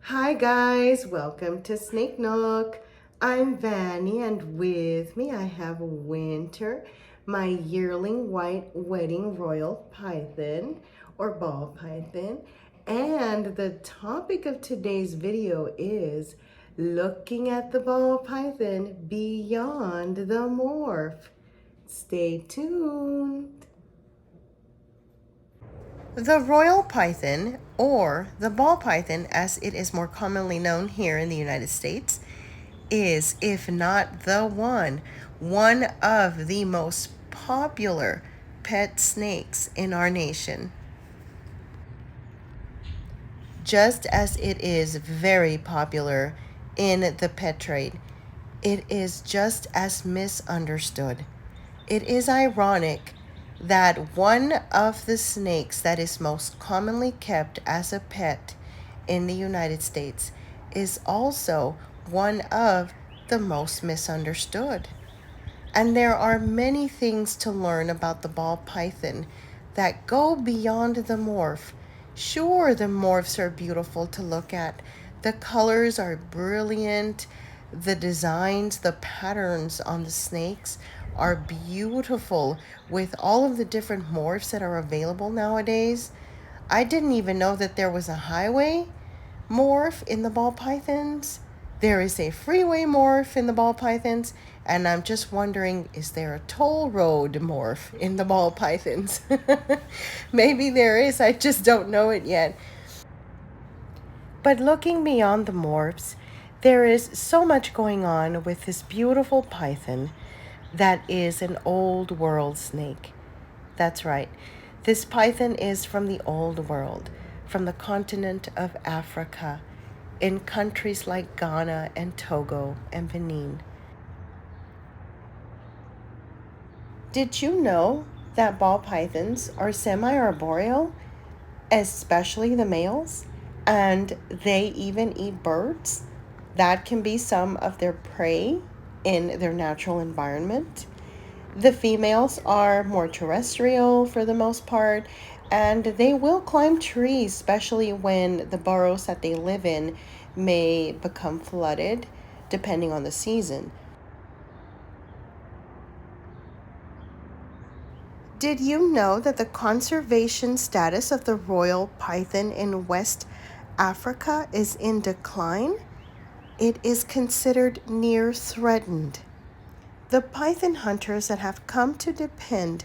Hi guys, welcome to Snake Nook. I'm Vanny and with me I have Winter, my yearling white wedding royal python or ball python. And the topic of today's video is looking at the ball python beyond the morph. Stay tuned. The royal python, or the ball python as it is more commonly known here in the United States, is, if not the one of the most popular pet snakes in our nation. Just as it is very popular in the pet trade, it is just as misunderstood. It is ironic that one of the snakes that is most commonly kept as a pet in the United States is also one of the most misunderstood. And there are many things to learn about the ball python that go beyond the morph. Sure, the morphs are beautiful to look at. The colors are brilliant. The designs, the patterns on the snakes are beautiful with all of the different morphs that are available nowadays. I didn't even know that there was a highway morph in the ball pythons. There is a freeway morph in the ball pythons, and I'm just wondering, is there a toll road morph in the ball pythons? Maybe there is, I just don't know it yet. But looking beyond the morphs, there is so much going on with this beautiful python that is an old world snake. That's right. This python is from the old world, from the continent of Africa, in countries like Ghana and Togo and Benin. Did you know that ball pythons are semi-arboreal, especially the males, and they even eat birds? That can be some of their prey in their natural environment. The females are more terrestrial for the most part, and they will climb trees, especially when the burrows that they live in may become flooded, depending on the season. Did you know that the conservation status of the royal python in West Africa is in decline? It is considered near threatened. The python hunters that have come to depend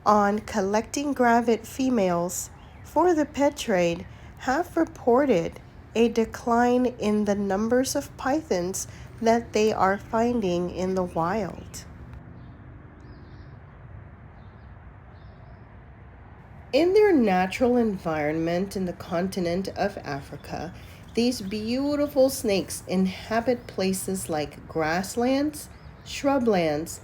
on collecting gravid females for the pet trade have reported a decline in the numbers of pythons that they are finding in the wild. In their natural environment in the continent of Africa, these beautiful snakes inhabit places like grasslands, shrublands,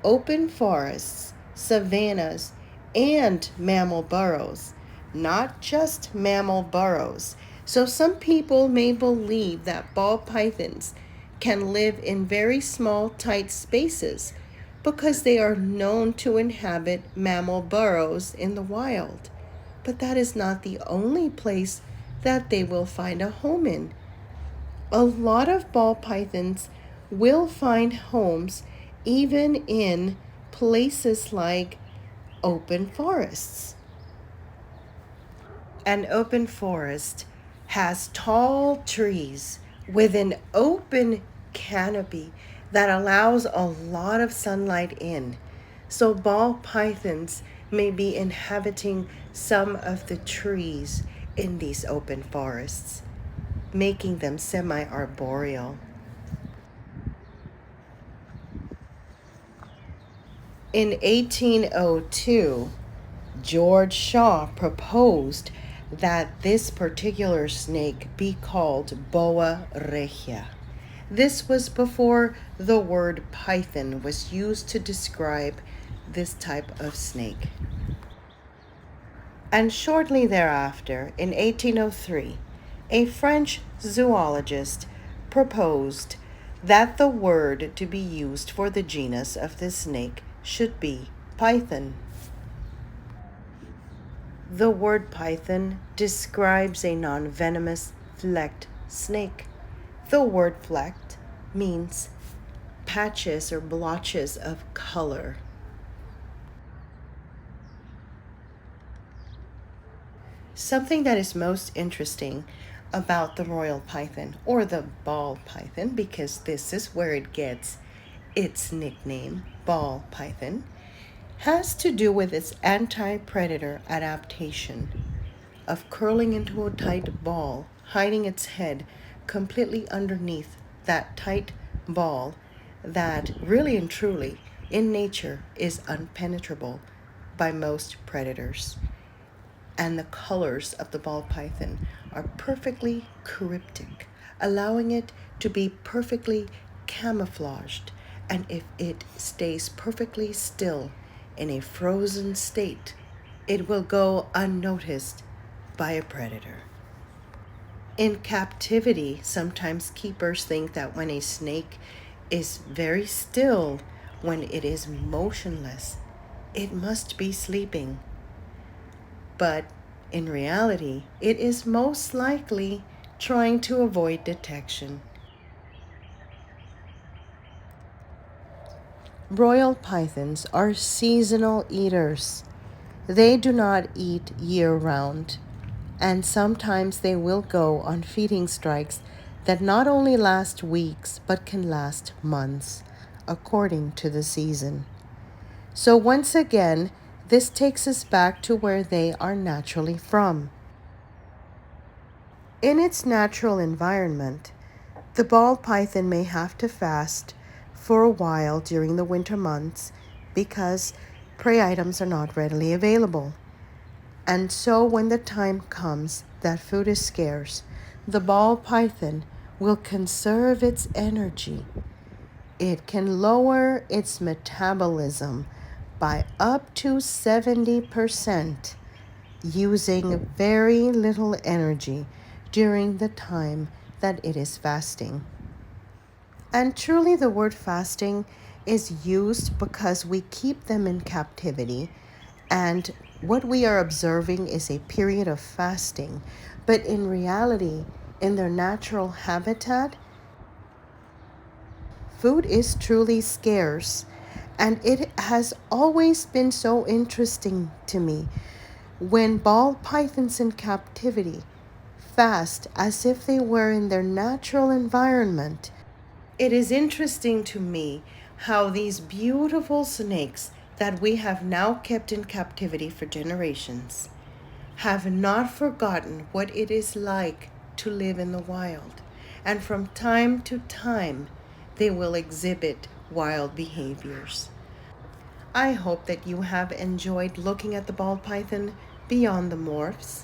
open forests, savannas, and mammal burrows. Not just mammal burrows. So some people may believe that ball pythons can live in very small, tight spaces because they are known to inhabit mammal burrows in the wild. But that is not the only place that they will find a home in. A lot of ball pythons will find homes even in places like open forests. An open forest has tall trees with an open canopy that allows a lot of sunlight in. So ball pythons may be inhabiting some of the trees in these open forests, making them semi-arboreal. In 1802, George Shaw proposed that this particular snake be called Boa regia. This was before the word python was used to describe this type of snake. And shortly thereafter, in 1803, a French zoologist proposed that the word to be used for the genus of this snake should be python. The word python describes a non-venomous flecked snake. The word flecked means patches or blotches of color. Something that is most interesting about the royal python or the ball python, because this is where it gets its nickname, ball python, has to do with its anti-predator adaptation of curling into a tight ball, hiding its head completely underneath that tight ball that really and truly in nature is unpenetrable by most predators. And the colors of the ball python are perfectly cryptic, allowing it to be perfectly camouflaged. And if it stays perfectly still in a frozen state, it will go unnoticed by a predator. In captivity, sometimes keepers think that when a snake is very still, when it is motionless, it must be sleeping. But in reality, it is most likely trying to avoid detection. Royal pythons are seasonal eaters. They do not eat year round, and sometimes they will go on feeding strikes that not only last weeks but can last months, according to the season. So, once again, this takes us back to where they are naturally from. In its natural environment, the ball python may have to fast for a while during the winter months because prey items are not readily available. And so, when the time comes that food is scarce, the ball python will conserve its energy. It can lower its metabolism by up to 70% using very little energy during the time that it is fasting. And truly, the word fasting is used because we keep them in captivity, and what we are observing is a period of fasting. But in reality, in their natural habitat, food is truly scarce. And it has always been so interesting to me when ball pythons in captivity fast as if they were in their natural environment. It is interesting to me how these beautiful snakes that we have now kept in captivity for generations have not forgotten what it is like to live in the wild. And from time to time, they will exhibit wild behaviors. I hope that you have enjoyed looking at the ball python beyond the morphs.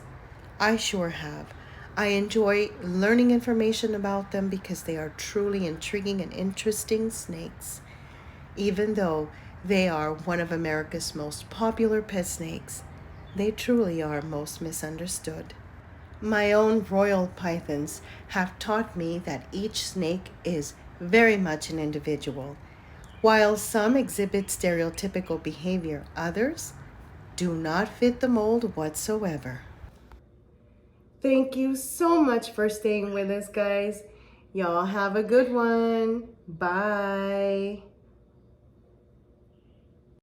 I sure have. I enjoy learning information about them because they are truly intriguing and interesting snakes, even though they are one of America's most popular pet snakes. They truly are most misunderstood. My own royal pythons have taught me that each snake is very much an individual. While some exhibit stereotypical behavior, others do not fit the mold whatsoever. Thank you so much for staying with us, guys. Y'all have a good one. Bye.